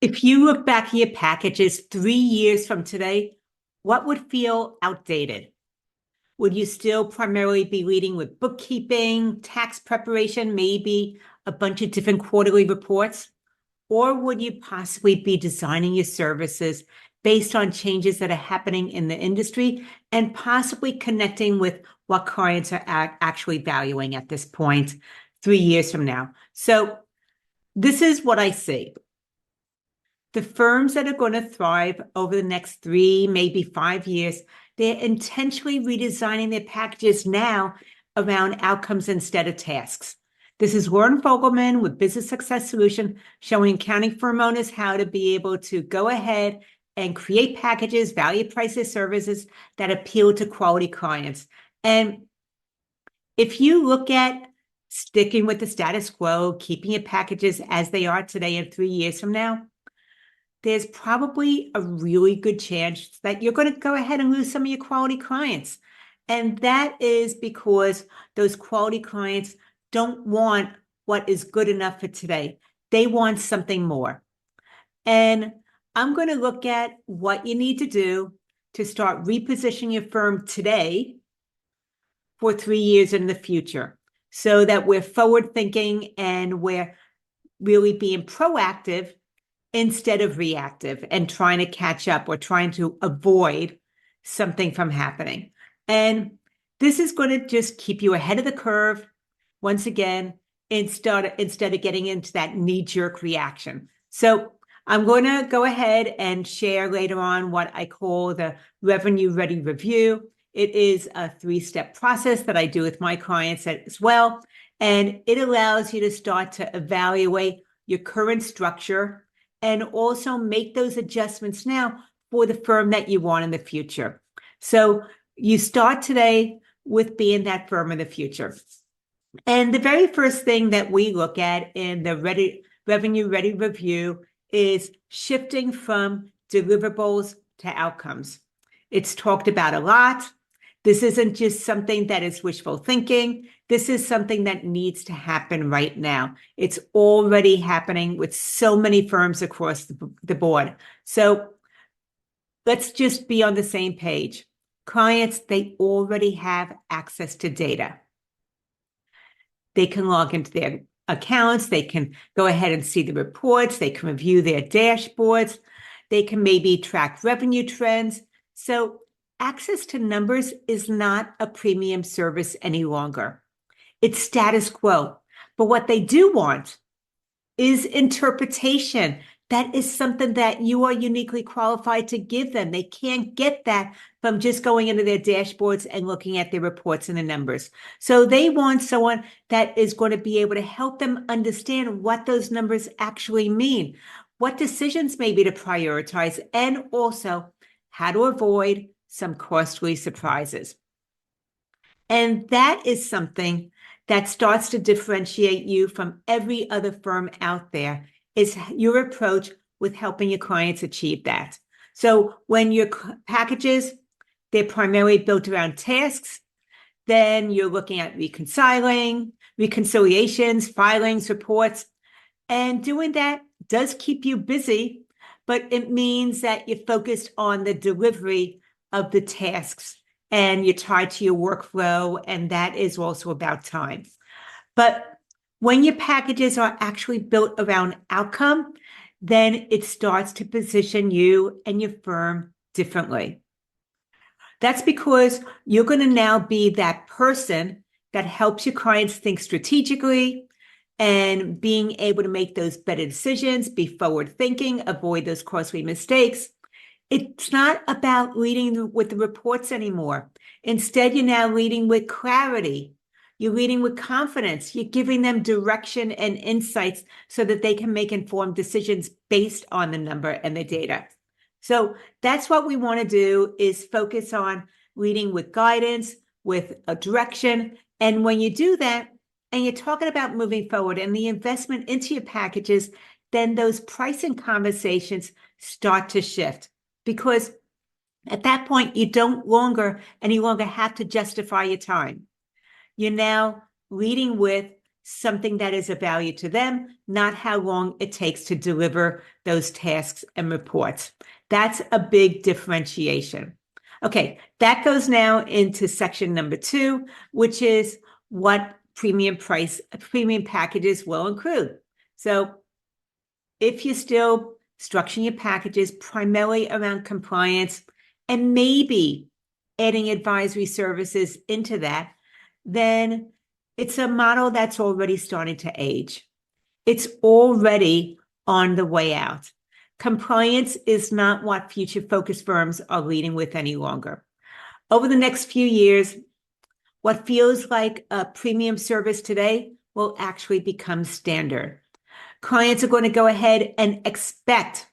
If you look back at your packages 3 years from today, what would feel outdated? Would you still primarily be leading with bookkeeping, tax preparation, maybe a bunch of different quarterly reports? Or would you possibly be designing your services based on changes that are happening in the industry and possibly connecting with what clients are actually valuing at this point 3 years from now? So this is what I see. The firms that are going to thrive over the next 3, maybe 5 years, they're intentionally redesigning their packages now around outcomes instead of tasks. This is Warren Fogelman with Business Success Solution, showing accounting firm owners how to be able to go ahead and create packages, value prices, services that appeal to quality clients. And if you look at sticking with the status quo, keeping your packages as they are today and 3 years from now, there's probably a really good chance that you're going to go ahead and lose some of your quality clients. And that is because those quality clients don't want what is good enough for today. They want something more. And I'm going to look at what you need to do to start repositioning your firm today for 3 years in the future, so that we're forward thinking and we're really being proactive instead of reactive and trying to catch up or trying to avoid something from happening. And this is going to just keep you ahead of the curve, once again, instead of getting into that knee-jerk reaction. So I'm going to go ahead and share later on what I call the Revenue Ready Review. It is a 3-step process that I do with my clients as well. And it allows you to start to evaluate your current structure and also make those adjustments now for the firm that you want in the future. So you start today with being that firm in the future. And the very first thing that we look at in the Revenue Ready Review is shifting from deliverables to outcomes. It's talked about a lot. This isn't just something that is wishful thinking. This is something that needs to happen right now. It's already happening with so many firms across the board. So let's just be on the same page. Clients, they already have access to data. They can log into their accounts. They can go ahead and see the reports. They can review their dashboards. They can maybe track revenue trends. So access to numbers is not a premium service any longer. It's status quo. But what they do want is interpretation. That is something that you are uniquely qualified to give them. They can't get that from just going into their dashboards and looking at their reports and the numbers. So they want someone that is going to be able to help them understand what those numbers actually mean, what decisions maybe to prioritize, and also how to avoid some costly surprises. And that is something that starts to differentiate you from every other firm out there, is your approach with helping your clients achieve that. So when your packages, they're primarily built around tasks, then you're looking at reconciliations, filings, reports, and doing that does keep you busy, but it means that you're focused on the delivery of the tasks and you're tied to your workflow, and that is also about time. But when your packages are actually built around outcome, then it starts to position you and your firm differently. That's because you're going to now be that person that helps your clients think strategically and being able to make those better decisions, be forward thinking, avoid those costly mistakes. It's not about leading with the reports anymore. Instead, you're now leading with clarity. You're leading with confidence. You're giving them direction and insights so that they can make informed decisions based on the number and the data. So that's what we want to do, is focus on leading with guidance, with a direction. And when you do that, and you're talking about moving forward and the investment into your packages, then those pricing conversations start to shift. Because at that point, you don't any longer have to justify your time. You're now leading with something that is of value to them, not how long it takes to deliver those tasks and reports. That's a big differentiation. Okay, that goes now into section number 2, which is what premium packages will include. So if you're still structuring your packages primarily around compliance and maybe adding advisory services into that, then it's a model that's already starting to age. It's already on the way out. Compliance is not what future-focused firms are leading with any longer. Over the next few years, what feels like a premium service today will actually become standard. Clients are going to go ahead and expect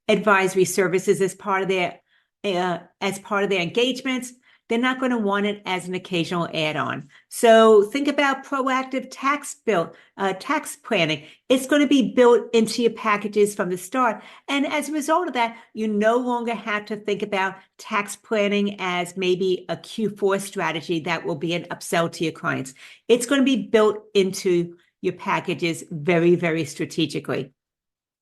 advisory services as part of their engagements. They're not going to want it as an occasional add-on. So think about proactive tax planning. It's going to be built into your packages from the start. And as a result of that, you no longer have to think about tax planning as maybe a Q4 strategy that will be an upsell to your clients. It's going to be built into your packages very, very strategically.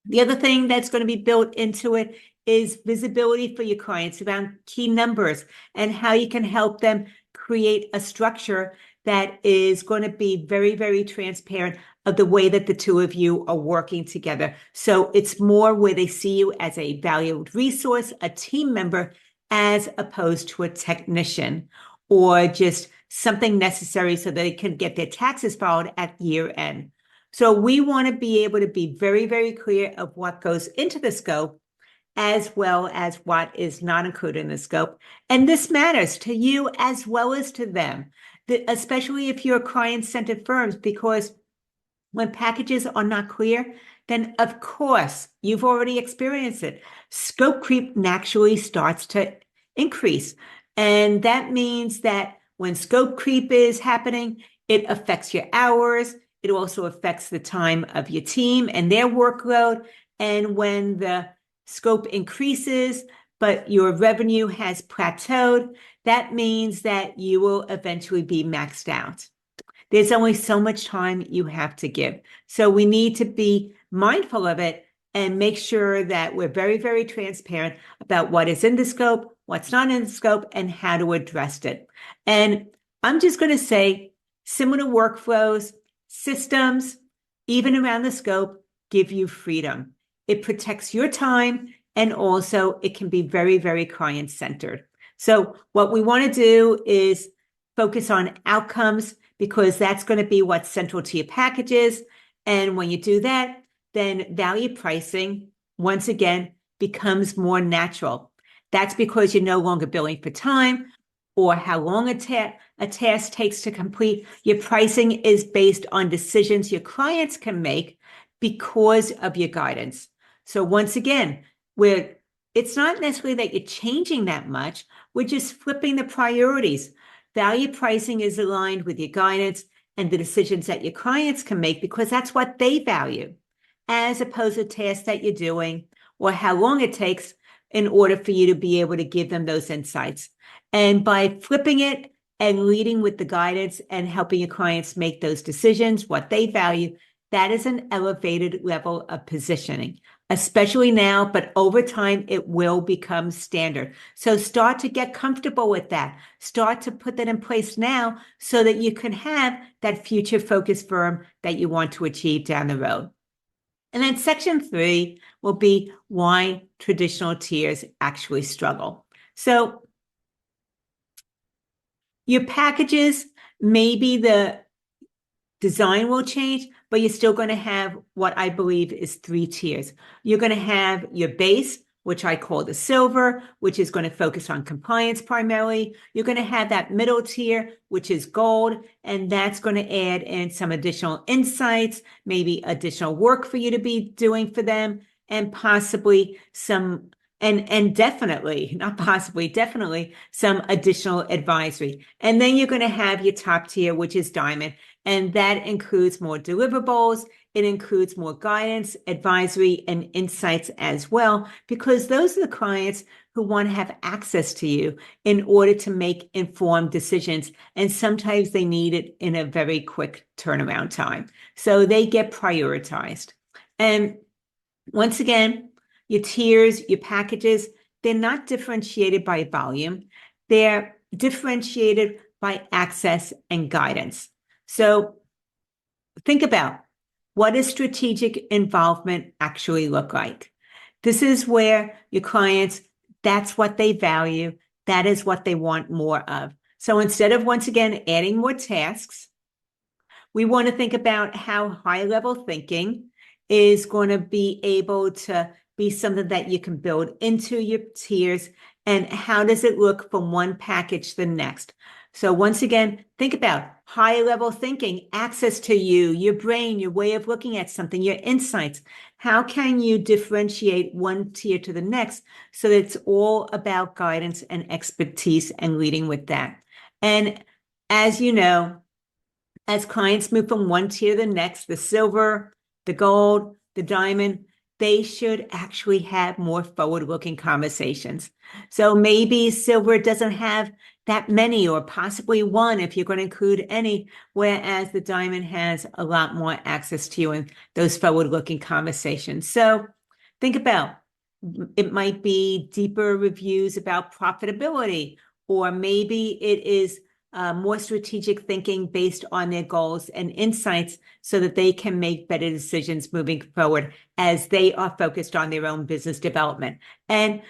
The other thing that's going to be built into it is visibility for your clients around key numbers and how you can help them create a structure that is going to be very, very transparent of the way that the two of you are working together. So it's more where they see you as a valued resource, a team member, as opposed to a technician or just something necessary so they can get their taxes filed at year end. So we want to be able to be very, very clear of what goes into the scope as well as what is not included in the scope. And this matters to you as well as to them, especially if you're client-centered firms, because when packages are not clear, then of course, you've already experienced it. Scope creep naturally starts to increase. And that means that when scope creep is happening, it affects your hours. It also affects the time of your team and their workload. And when the scope increases, but your revenue has plateaued, that means that you will eventually be maxed out. There's only so much time you have to give. So we need to be mindful of it and make sure that we're very, very transparent about what is in the scope, what's not in the scope, and how to address it. And I'm just going to say similar workflows, systems, even around the scope, give you freedom. It protects your time, and also it can be very, very client-centered. So what we want to do is focus on outcomes, because that's going to be what's central to your packages. And when you do that, then value pricing, once again, becomes more natural. That's because you're no longer billing for time or how long a task takes to complete. Your pricing is based on decisions your clients can make because of your guidance. So once again, it's not necessarily that you're changing that much. We're just flipping the priorities. Value pricing is aligned with your guidance and the decisions that your clients can make because that's what they value, as opposed to tasks that you're doing or how long it takes in order for you to be able to give them those insights. And by flipping it and leading with the guidance and helping your clients make those decisions, what they value, that is an elevated level of positioning, especially now, but over time, it will become standard. So start to get comfortable with that. Start to put that in place now so that you can have that future-focused firm that you want to achieve down the road. And then section 3 will be why traditional tiers actually struggle. So your packages, maybe the design will change, but you're still going to have what I believe is 3 tiers. You're going to have your base, which I call the silver, which is going to focus on compliance primarily. You're going to have that middle tier, which is gold, and that's going to add in some additional insights, maybe additional work for you to be doing for them, and possibly some, and definitely, not possibly, definitely some additional advisory. And then you're going to have your top tier, which is diamond, and that includes more deliverables. It includes more guidance, advisory, and insights as well, because those are the clients who want to have access to you in order to make informed decisions. And sometimes they need it in a very quick turnaround time. So they get prioritized. And once again, your tiers, your packages, they're not differentiated by volume. They're differentiated by access and guidance. So think about, what does strategic involvement actually look like? This is where your clients, that's what they value. That is what they want more of. So instead of, once again, adding more tasks, we want to think about how high-level thinking is going to be able to be something that you can build into your tiers, and how does it look from one package to the next. So once again, think about high-level thinking, access to you, your brain, your way of looking at something, your insights. How can you differentiate one tier to the next so that it's all about guidance and expertise and leading with that? And as you know, as clients move from one tier to the next, the silver, the gold, the diamond, they should actually have more forward-looking conversations. So maybe silver doesn't have that many, or possibly one if you're going to include any, whereas the diamond has a lot more access to you in those forward-looking conversations. So think about, it might be deeper reviews about profitability, or maybe it is more strategic thinking based on their goals and insights so that they can make better decisions moving forward as they are focused on their own business development. And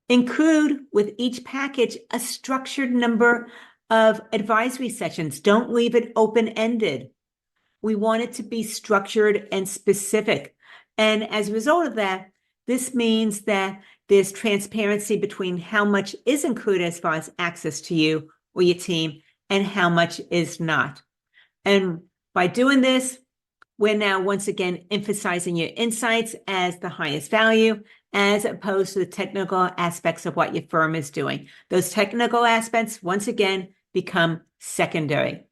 include with each package a structured number of advisory sessions. Don't leave it open-ended. We want it to be structured and specific. And as a result of that, this means that there's transparency between how much is included as far as access to you or your team and how much is not. And by doing this, we're now once again emphasizing your insights as the highest value, as opposed to the technical aspects of what your firm is doing. Those technical aspects, once again, become secondary.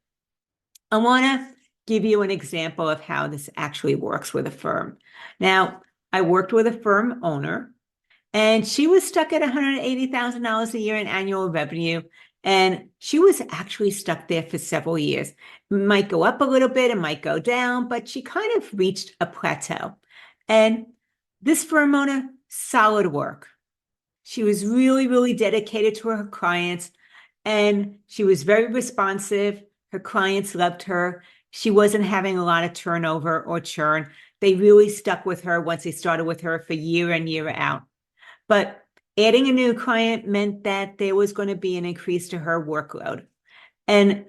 I want to give you an example of how this actually works with a firm. Now, I worked with a firm owner, and she was stuck at $180,000 a year in annual revenue. And she was actually stuck there for several years. It might go up a little bit, it might go down, but she kind of reached a plateau. And this firm owner, solid work. She was really, really dedicated to her clients, and she was very responsive. Her clients loved her. She wasn't having a lot of turnover or churn. They really stuck with her once they started with her for year in, year out. But adding a new client meant that there was going to be an increase to her workload. And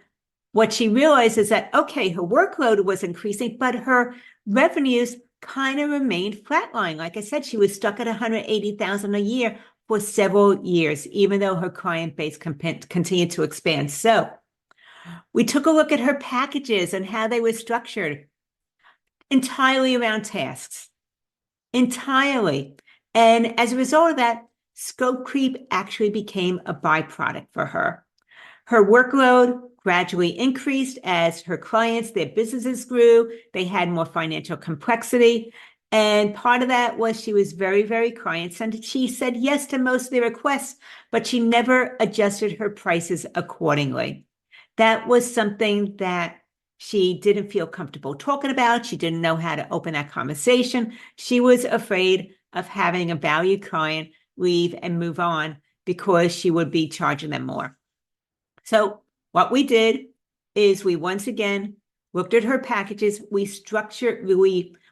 what she realized is that, okay, her workload was increasing, but her revenues kind of remained flatline. Like I said, she was stuck at $180,000 a year for several years, even though her client base continued to expand. So we took a look at her packages and how they were structured entirely around tasks, entirely. And as a result of that, scope creep actually became a byproduct for her. Her workload gradually increased as her clients, their businesses grew. They had more financial complexity. And part of that was she was very, very client-centered. She said yes to most of their requests, but she never adjusted her prices accordingly. That was something that she didn't feel comfortable talking about. She didn't know how to open that conversation. She was afraid of having a valued client leave and move on because she would be charging them more. So what we did is we once again looked at her packages. We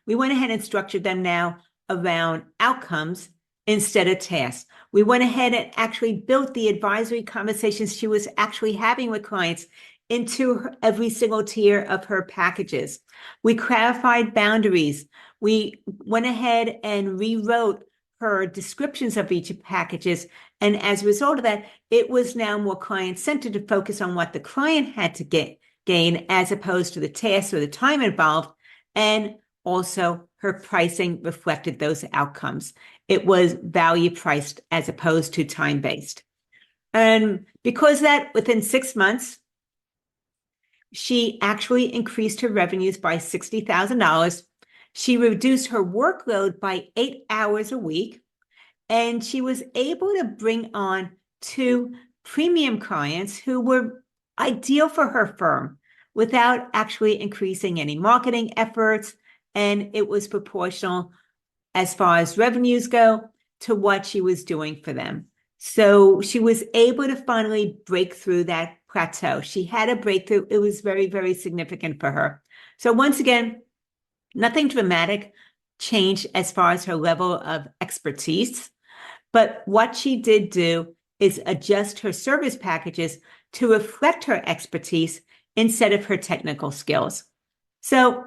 went ahead and structured them now around outcomes instead of tasks. We went ahead and actually built the advisory conversations she was actually having with clients into every single tier of her packages. We clarified boundaries. We went ahead and rewrote her descriptions of each packages. And as a result of that, it was now more client-centered to focus on what the client had to gain as opposed to the tasks or the time involved. And also her pricing reflected those outcomes. It was value priced as opposed to time-based. And because that, within 6 months, she actually increased her revenues by $60,000. She reduced her workload by 8 hours a week. And she was able to bring on 2 premium clients who were ideal for her firm without actually increasing any marketing efforts. And it was proportional as far as revenues go to what she was doing for them. So she was able to finally break through that plateau. She had a breakthrough. It was very, very significant for her. So once again, nothing dramatic changed as far as her level of expertise. But what she did do is adjust her service packages to reflect her expertise instead of her technical skills. So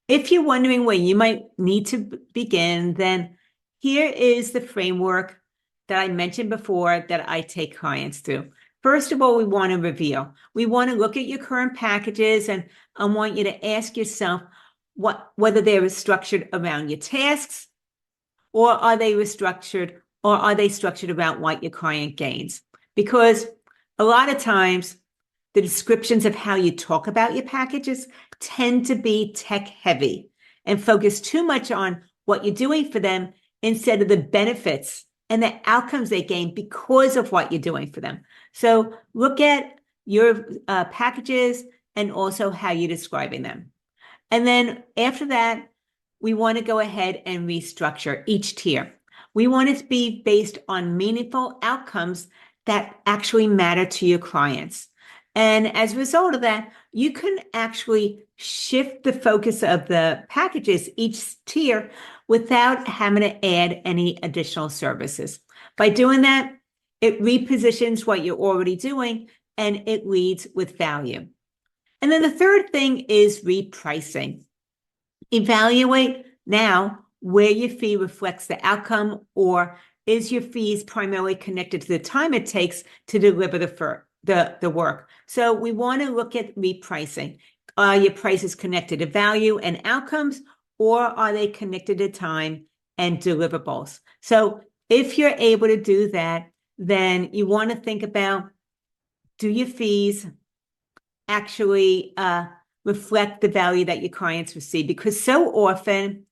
if you're wondering where you might need to begin, then here is the framework that I mentioned before that I take clients through. First of all, we want to reveal. We want to look at your current packages, and I want you to ask yourself whether they're structured around your tasks, or are they structured around what your client gains? Because a lot of times the descriptions of how you talk about your packages tend to be tech heavy and focus too much on what you're doing for them instead of the benefits and the outcomes they gain because of what you're doing for them. So look at your packages and also how you're describing them. And then after that, we want to go ahead and restructure each tier. We want it to be based on meaningful outcomes that actually matter to your clients. And as a result of that, you can actually shift the focus of the packages each tier without having to add any additional services. By doing that, it repositions what you're already doing and it leads with value. And then the third thing is repricing. Evaluate now where your fee reflects the outcome, or is your fees primarily connected to the time it takes to deliver the work. So we want to look at repricing. Are your prices connected to value and outcomes, or are they connected to time and deliverables? So if you're able to do that, then you want to think about, do your fees actually reflect the value that your clients receive? Because so often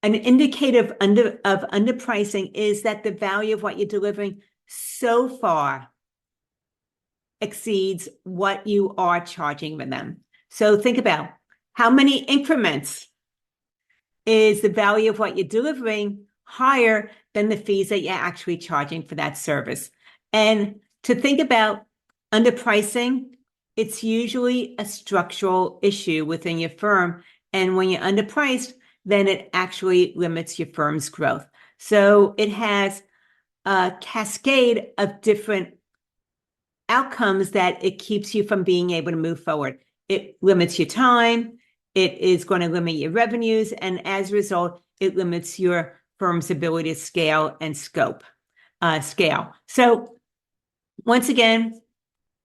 an indicator of underpricing is that the value of what you're delivering so far exceeds what you are charging for them. So think about how many increments is the value of what you're delivering higher than the fees that you're actually charging for that service. And to think about underpricing, it's usually a structural issue within your firm. And when you're underpriced, then it actually limits your firm's growth. So it has a cascade of different outcomes that it keeps you from being able to move forward. It limits your time. It is going to limit your revenues. And as a result, it limits your firm's ability to scale and scale. So once again,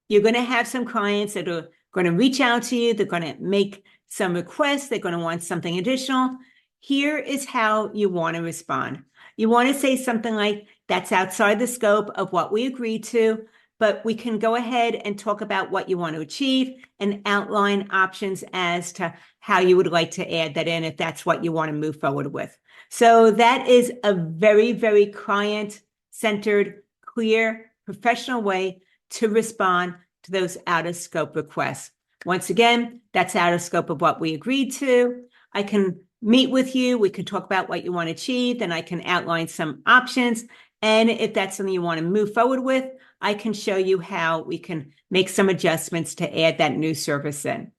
you're going to have some clients that are going to reach out to you. They're going to make some requests. They're going to want something additional. Here is how you want to respond. You want to say something like, that's outside the scope of what we agreed to, but we can go ahead and talk about what you want to achieve and outline options as to how you would like to add that in if that's what you want to move forward with. So that is a very, very client-centered, clear, professional way to respond to those out-of-scope requests. Once again, that's out of scope of what we agreed to. I can meet with you. We can talk about what you want to achieve. Then I can outline some options. And if that's something you want to move forward with, I can show you how we can make some adjustments to add that new service in.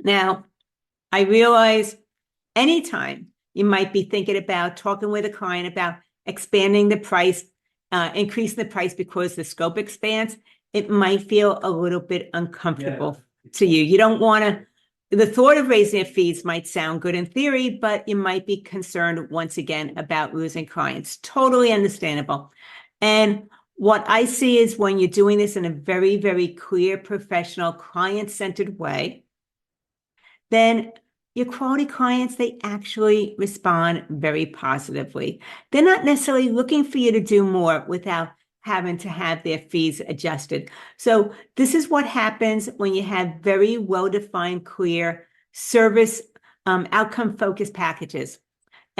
Now, I realize anytime you might be thinking about talking with a client about expanding the price, increasing the price because the scope expands, it might feel a little bit uncomfortable to you. You don't want to, the thought of raising your fees might sound good in theory, but you might be concerned once again about losing clients. Totally understandable. And what I see is when you're doing this in a very, very clear, professional, client-centered way, then your quality clients, they actually respond very positively. They're not necessarily looking for you to do more without having to have their fees adjusted. So this is what happens when you have very well-defined, clear service outcome-focused packages.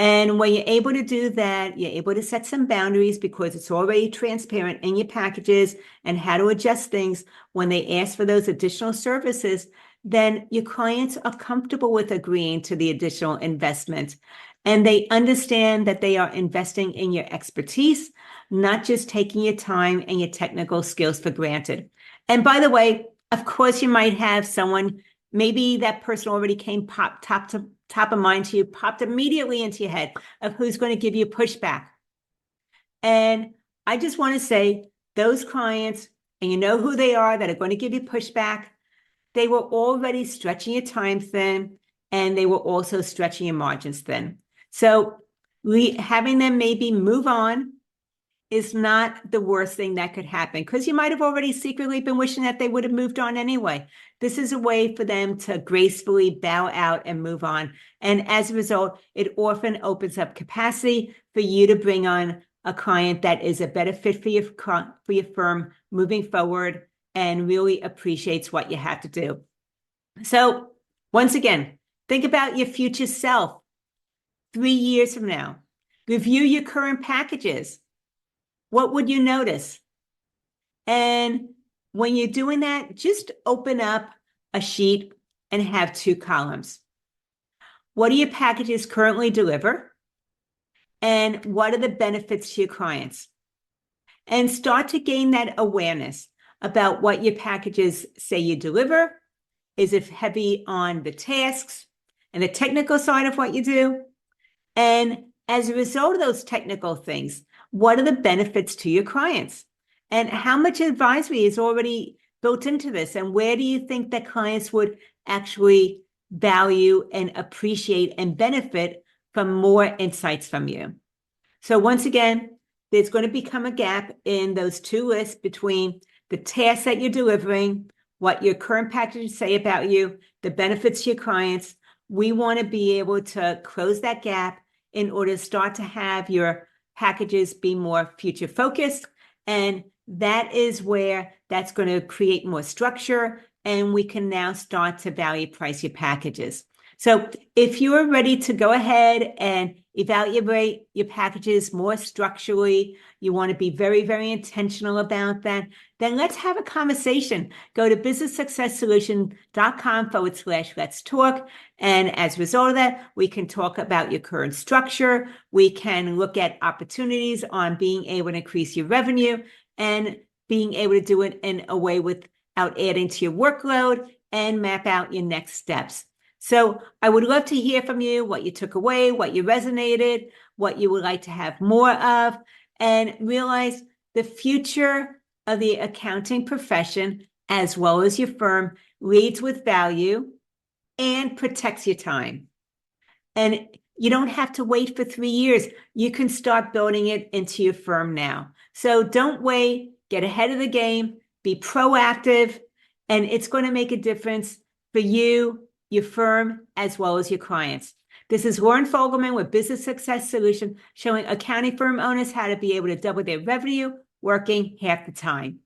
And when you're able to do that, you're able to set some boundaries because it's already transparent in your packages and how to adjust things when they ask for those additional services, then your clients are comfortable with agreeing to the additional investment. And they understand that they are investing in your expertise, not just taking your time and your technical skills for granted. And by the way, of course, you might have someone, maybe that person already came top of mind to you, popped immediately into your head of who's going to give you pushback. And I just want to say those clients, and you know who they are that are going to give you pushback, they were already stretching your time thin, and they were also stretching your margins thin. So having them maybe move on is not the worst thing that could happen, because you might have already secretly been wishing that they would have moved on anyway. This is a way for them to gracefully bow out and move on. And as a result, it often opens up capacity for you to bring on a client that is a better fit for your firm moving forward and really appreciates what you have to do. So once again, think about your future self 3 years from now. Review your current packages. What would you notice? And when you're doing that, just open up a sheet and have 2 columns. What do your packages currently deliver? And what are the benefits to your clients? And start to gain that awareness about what your packages say you deliver. Is it heavy on the tasks and the technical side of what you do? And as a result of those technical things, what are the benefits to your clients? And how much advisory is already built into this? And where do you think that clients would actually value and appreciate and benefit from more insights from you? So once again, there's going to become a gap in those 2 lists between the tasks that you're delivering, what your current packages say about you, the benefits to your clients. We want to be able to close that gap in order to start to have your packages be more future focused. And that is where that's going to create more structure, and we can now start to value price your packages. So if you're ready to go ahead and evaluate your packages more structurally, you want to be very, very intentional about that, then let's have a conversation. Go to businesssuccesssolution.com/let's talk. And as a result of that, we can talk about your current structure. We can look at opportunities on being able to increase your revenue and being able to do it in a way without adding to your workload, and map out your next steps. So I would love to hear from you, what you took away, what you resonated, what you would like to have more of, and realize the future of the accounting profession, as well as your firm, leads with value and protects your time. And you don't have to wait for 3 years. You can start building it into your firm now. So don't wait, get ahead of the game, be proactive, and it's going to make a difference for you, your firm, as well as your clients. This is Lauren Fogelman with Business Success Solution, showing accounting firm owners how to be able to double their revenue working half the time.